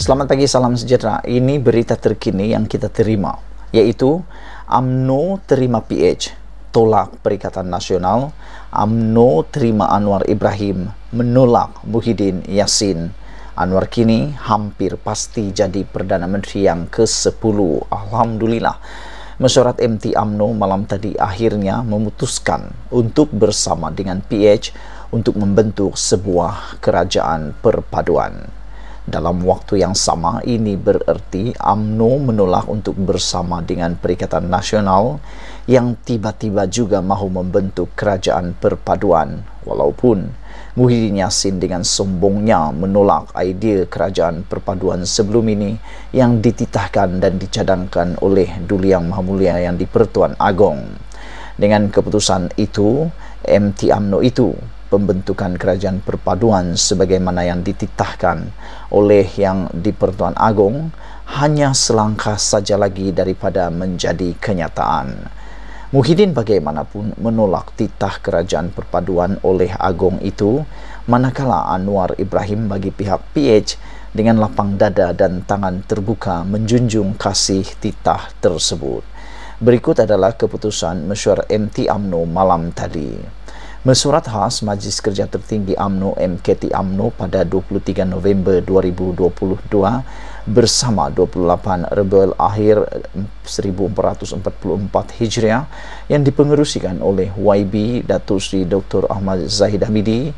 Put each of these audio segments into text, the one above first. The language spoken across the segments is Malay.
Selamat pagi, salam sejahtera. Ini berita terkini yang kita terima, yaitu UMNO terima PH, tolak Perikatan Nasional. UMNO terima Anwar Ibrahim, menolak Muhyiddin Yassin. Anwar kini hampir pasti jadi Perdana Menteri yang ke-10. Alhamdulillah. Mesyuarat MT UMNO malam tadi akhirnya memutuskan untuk bersama dengan PH untuk membentuk sebuah kerajaan perpaduan. Dalam waktu yang sama, ini bererti UMNO menolak untuk bersama dengan Perikatan Nasional yang tiba-tiba juga mahu membentuk kerajaan perpaduan. Walaupun Muhyiddin Yassin dengan sombongnya menolak idea kerajaan perpaduan sebelum ini yang dititahkan dan dicadangkan oleh Duli Yang Maha Mulia yang di-Pertuan Agong. Dengan keputusan itu, MT UMNO itu pembentukan kerajaan perpaduan sebagaimana yang dititahkan oleh yang di-Pertuan Agong hanya selangkah saja lagi daripada menjadi kenyataan. Muhyiddin bagaimanapun menolak titah kerajaan perpaduan oleh Agong itu, manakala Anwar Ibrahim bagi pihak PH dengan lapang dada dan tangan terbuka menjunjung kasih titah tersebut. Berikut adalah keputusan mesyuarat MT UMNO malam tadi. Mesyuarat khas Majlis Kerja Tertinggi UMNO MKT UMNO pada 23 November 2022 bersama 28 Rabiul Akhir 1444 Hijriah yang dipengerusikan oleh YB Datuk Seri Dr. Ahmad Zahid Hamidi.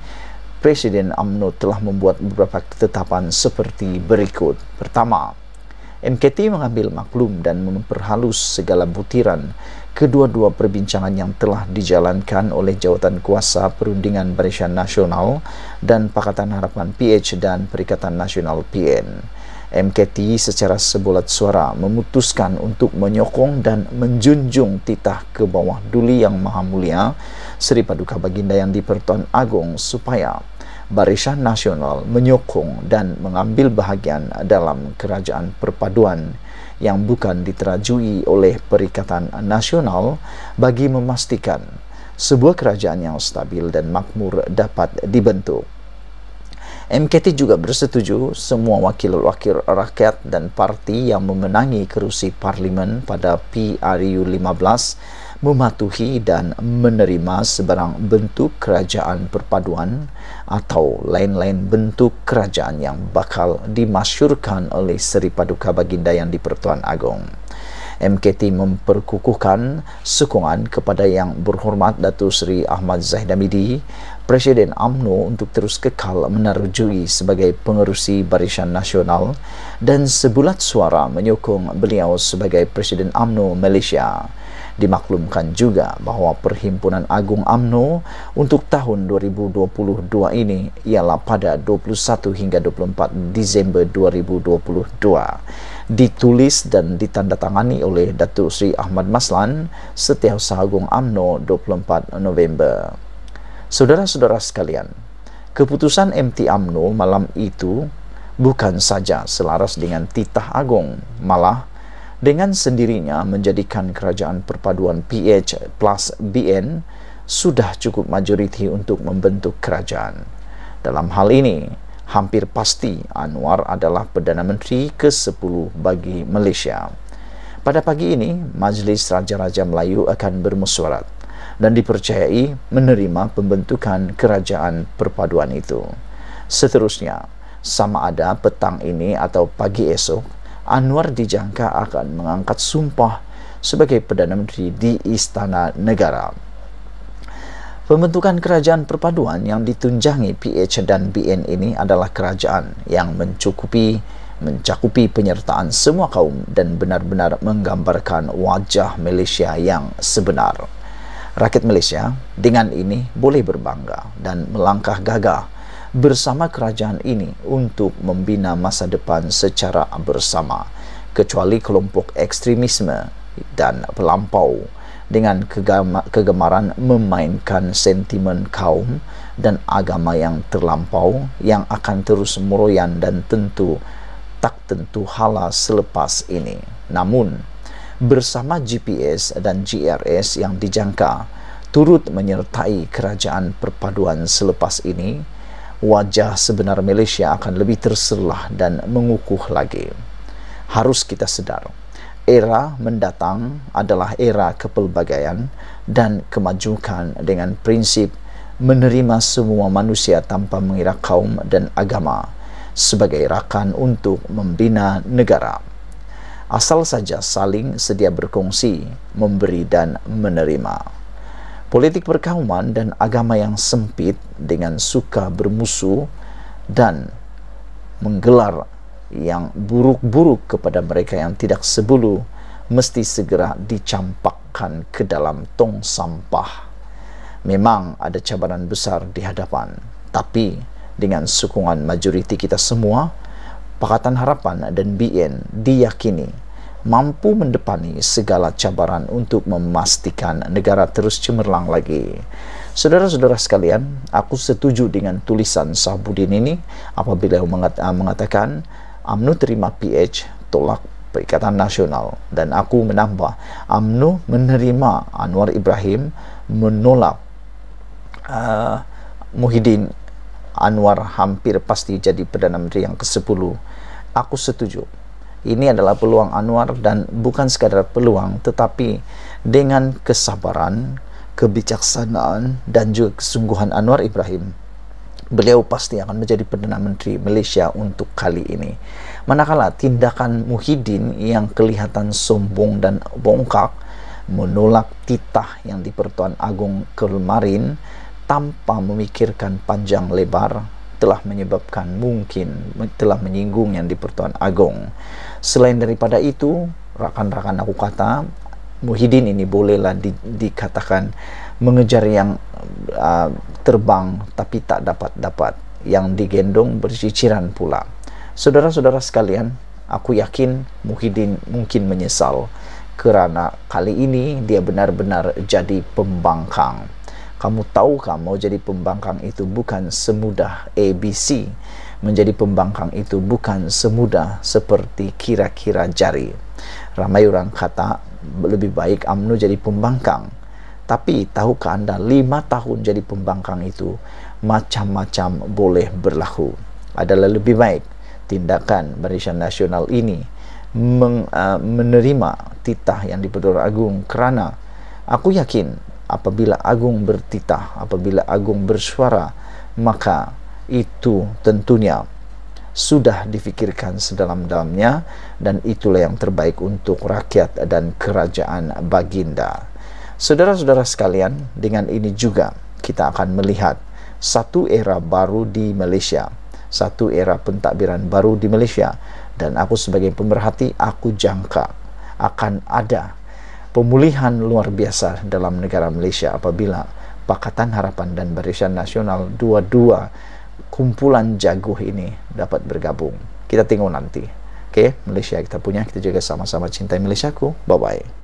Presiden UMNO telah membuat beberapa ketetapan seperti berikut. Pertama, MKT mengambil maklum dan memperhalus segala butiran kedua-dua perbincangan yang telah dijalankan oleh Jawatan Kuasa Perundingan Barisan Nasional dan Pakatan Harapan PH dan Perikatan Nasional PN. MKT secara sebulat suara memutuskan untuk menyokong dan menjunjung titah ke bawah Duli Yang Maha Mulia Seri Paduka Baginda yang di-Pertuan Agong supaya Barisan Nasional menyokong dan mengambil bahagian dalam kerajaan perpaduan yang bukan diterajui oleh Perikatan Nasional bagi memastikan sebuah kerajaan yang stabil dan makmur dapat dibentuk. MKT juga bersetuju semua wakil-wakil rakyat dan parti yang memenangi kerusi parlimen pada PRU 15 mematuhi dan menerima sebarang bentuk kerajaan perpaduan atau lain-lain bentuk kerajaan yang bakal dimasyurkan oleh Seri Paduka Baginda yang di-Pertuan Agong. MKT memperkukuhkan sokongan kepada Yang Berhormat Datuk Seri Ahmad Zahid Hamidi, Presiden UMNO, untuk terus kekal menarujui sebagai pengerusi Barisan Nasional dan sebulat suara menyokong beliau sebagai Presiden UMNO Malaysia. Dimaklumkan juga bahawa Perhimpunan Agung UMNO untuk tahun 2022 ini ialah pada 21 hingga 24 Disember 2022. Ditulis dan ditandatangani oleh Datuk Seri Ahmad Maslan, Setiausaha Agung UMNO 24 November. Saudara-saudara sekalian, keputusan MT UMNO malam itu bukan saja selaras dengan titah Agong, malah dengan sendirinya menjadikan kerajaan perpaduan PH plus BN sudah cukup majoriti untuk membentuk kerajaan. Dalam hal ini, hampir pasti Anwar adalah Perdana Menteri ke-10 bagi Malaysia. Pada pagi ini, Majlis Raja-Raja Melayu akan bermesyuarat dan dipercayai menerima pembentukan kerajaan perpaduan itu. Seterusnya, sama ada petang ini atau pagi esok, Anwar dijangka akan mengangkat sumpah sebagai Perdana Menteri di Istana Negara. Pembentukan kerajaan perpaduan yang ditunjangi PH dan BN ini adalah kerajaan yang mencakupi penyertaan semua kaum dan benar-benar menggambarkan wajah Malaysia yang sebenar. Rakyat Malaysia dengan ini boleh berbangga dan melangkah gagah bersama kerajaan ini untuk membina masa depan secara bersama, kecuali kelompok ekstremisme dan pelampau dengan kegemaran memainkan sentimen kaum dan agama yang terlampau yang akan terus meroyan dan tak tentu hala selepas ini. Namun, bersama GPS dan GRS yang dijangka turut menyertai kerajaan perpaduan selepas ini, wajah sebenar Malaysia akan lebih terselah dan mengukuh lagi. Harus kita sedar, era mendatang adalah era kepelbagaian dan kemajuan dengan prinsip menerima semua manusia tanpa mengira kaum dan agama sebagai rakan untuk membina negara. Asal saja saling sedia berkongsi, memberi dan menerima. Politik perkauman dan agama yang sempit dengan suka bermusuh dan menggelar yang buruk-buruk kepada mereka yang tidak sebulu mesti segera dicampakkan ke dalam tong sampah. Memang ada cabaran besar di hadapan, tapi dengan sokongan majoriti kita semua, Pakatan Harapan dan BN diyakini mampu mendepani segala cabaran untuk memastikan negara terus cemerlang lagi. Saudara-saudara sekalian, aku setuju dengan tulisan Sahbudin ini apabila mengatakan UMNO terima PH, tolak Perikatan Nasional, dan aku menambah UMNO menerima Anwar Ibrahim, menolak Muhyiddin Anwar hampir pasti jadi Perdana Menteri yang ke-10. Aku setuju. Ini adalah peluang Anwar, dan bukan sekadar peluang tetapi dengan kesabaran, kebijaksanaan dan juga kesungguhan Anwar Ibrahim, beliau pasti akan menjadi Perdana Menteri Malaysia untuk kali ini. Manakala tindakan Muhyiddin yang kelihatan sombong dan bongkak menolak titah yang di Pertuan Agong kemarin tanpa memikirkan panjang lebar telah menyebabkan telah menyinggung yang di Pertuan Agong. Selain daripada itu, rakan-rakan aku kata, Muhyiddin ini bolehlah dikatakan mengejar yang terbang tapi tak dapat-dapat, yang digendong berciciran pula. Saudara-saudara sekalian, aku yakin Muhyiddin mungkin menyesal kerana kali ini dia benar-benar jadi pembangkang. Kamu tahukah, mau jadi pembangkang itu bukan semudah ABC. Menjadi pembangkang itu bukan semudah seperti kira-kira jari. Ramai orang kata lebih baik UMNO jadi pembangkang. Tapi tahukah Anda, 5 tahun jadi pembangkang itu macam-macam boleh berlaku. Adalah lebih baik tindakan Barisan Nasional ini menerima titah yang di Pertuan Agong, kerana aku yakin apabila Agung bertitah, apabila Agung bersuara, maka itu tentunya sudah difikirkan sedalam-dalamnya, dan itulah yang terbaik untuk rakyat dan kerajaan baginda. Saudara-saudara sekalian, dengan ini juga kita akan melihat satu era baru di Malaysia, satu era pentadbiran baru di Malaysia, dan aku sebagai pemerhati, aku jangka akan ada pemulihan luar biasa dalam negara Malaysia apabila Pakatan Harapan dan Barisan Nasional, dua-dua kumpulan jago ini dapat bergabung. Kita tengok nanti. Oke, Malaysia kita punya, kita juga sama-sama cintai Malaysiaku. Bye-bye.